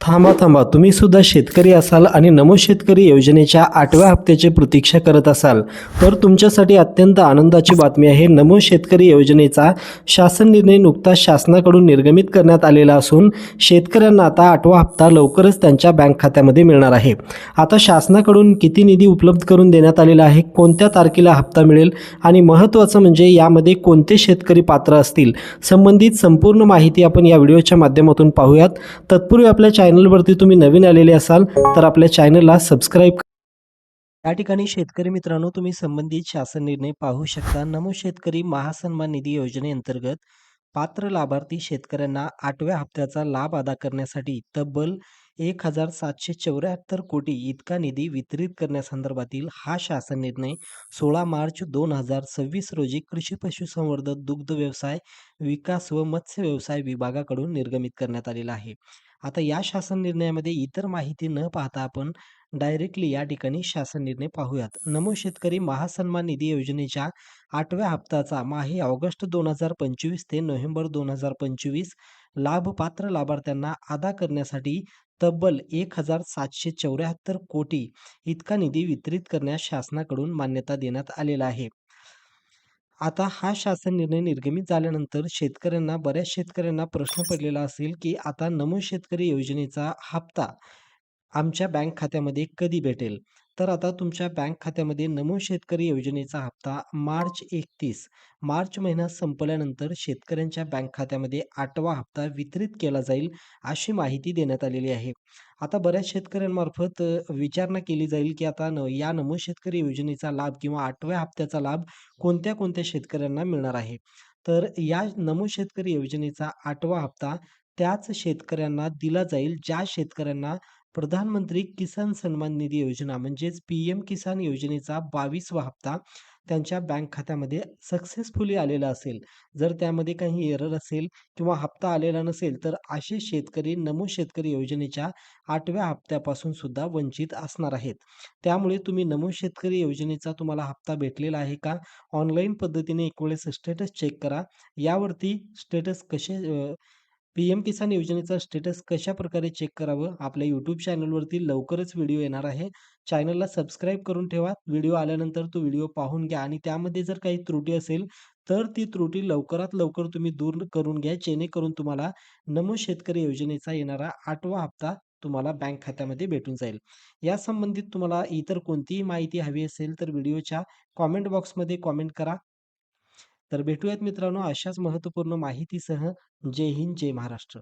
थांबा थांबा, तुम्ही सुद्धा शेतकरी असाल आणि नमो शेतकरी योजनेच्या 8व्या हप्त्याची प्रतीक्षा करत असाल तर तुमच्यासाठी अत्यंत आनंदाची बातमी आहे. नमो शेतकरी योजनेचा शासन निर्णय नुकताच शासनाकडून निर्गमित करण्यात आलेला असून शेतकऱ्यांना आता 8वा हप्ता लवकरच त्यांच्या बँक खात्यामध्ये मिळणार आहे. आता शासनाकडून किती निधी उपलब्ध करून देण्यात आलेला आहे, कोणत्या तारखेला हप्ता मिळेल आणि महत्त्वाचं म्हणजे यामध्ये कोणते शेतकरी पात्र असतील, संबंधित संपूर्ण माहिती आपण या व्हिडिओच्या माध्यमातून पाहूयात. तत्पूर्वी आपल्या चॅनलवरती तुम्ही नवीन आलेले असाल तर आपल्या चॅनलला सबस्क्राईब. या ठिकाणी शेतकरी मित्रांनो, तुम्ही संबंधित शासन निर्णय पाहू शकता. नमो शेतकरी महासन्मान निधी योजनेअंतर्गत पात्र लाभार्थी शेतकऱ्यांना 8व्या हप्त्याचा लाभ अदा करण्यासाठी तब्बल 1,774 कोटी इतका निधी वितरित करण्यासंदर्भातील हा शासन निर्णय 16 मार्च 2026 रोजी कृषी पशुसंवर्धन दुग्ध व्यवसाय विकास व मत्स्य व्यवसाय विभागाकडून निर्गमित करण्यात आलेला आहे. आता या शासन निर्णयामध्ये इतर माहिती न पाहता आपण डायरेक्टली या ठिकाणी शासन निर्णय पाहूयात. नमो शेतकरी महासन्मान निधी योजनेच्या 8व्या हप्त्याचा माहे ऑगस्ट 2025 ते नोव्हेंबर 2025 लाभपात्र लाभार्थ्यांना अदा करण्यासाठी तब्बल 1,774 कोटी इतका निधी वितरित करण्यास शासनाकडून मान्यता देण्यात आलेला आहे. आता हा शासन निर्णय निर्गमित झाल्यानंतर बऱ्याच शेतकऱ्यांना प्रश्न पडलेला असेल, की आता नमो शेतकरी योजनेचा हप्ता आमच्या बँक खात्यामध्ये कधी भेटेल? तर आता तुमच्या बँक खात्यामध्ये नमो शेतकरी योजनेचा हप्ता मार्च महिना संपल्यानंतर शेतकऱ्यांच्या बँक खात्यामध्ये 8वा हप्ता वितरित केला जाईल, अशी माहिती देण्यात आलेली आहे. आता बऱ्याच शेतकऱ्यांमार्फत विचारणा केली जाईल, की आता या नमो शेतकरी योजनेचा लाभ किंवा 8व्या हप्त्याचा लाभ कोणत्या शेतकऱ्यांना मिळणार आहे? तर या नमो शेतकरी योजनेचा 8वा हप्ता त्याच शेतकऱ्यांना दिला जाईल, ज्या शेतकऱ्यांना प्रधानमंत्री किसान सन्मान निधी योजना म्हणजेच पी-एम किसान योजनेचा 22वा हप्ता त्यांच्या बँक खात्यामध्ये सक्सेसफुली आलेला असेल. जर त्यामध्ये काही एरर असेल किंवा हप्ता आलेला नसेल, तर असे शेतकरी नमो शेतकरी योजनेच्या 8व्या हप्त्यापासून सुद्धा वंचित असणार आहेत. त्यामुळे तुम्ही नमो शेतकरी योजनेचा तुम्हाला हप्ता भेटलेला आहे का? ऑनलाईन पद्धतीने एक वेळेस स्टेटस चेक करा. यावरती स्टेटस पी-एम किसान योजनेचा स्टेटस कशाप्रकारे चेक करावं? आपल्या YouTube चॅनलवरती लवकरच व्हिडिओ येणार आहे. चॅनलला सबस्क्राईब करून ठेवा. व्हिडिओ आल्यानंतर तो व्हिडिओ पाहून घ्या आणि त्यामध्ये जर काही त्रुटी असेल, तर ती त्रुटी लवकरात लवकर तुम्ही दूर करून घ्या. जेणेकरून तुम्हाला नमो शेतकरी योजनेचा येणारा 8वा हप्ता तुम्हाला बँक खात्यामध्ये भेटून जाईल. या संबंधित तुम्हाला इतर कोणतीही माहिती हवी असेल, तर व्हिडिओच्या कॉमेंट बॉक्समध्ये कॉमेंट करा. तर भेटूयात मित्रांनो अशाच महत्त्वपूर्ण माहितीसह. जय हिंद, जय महाराष्ट्र.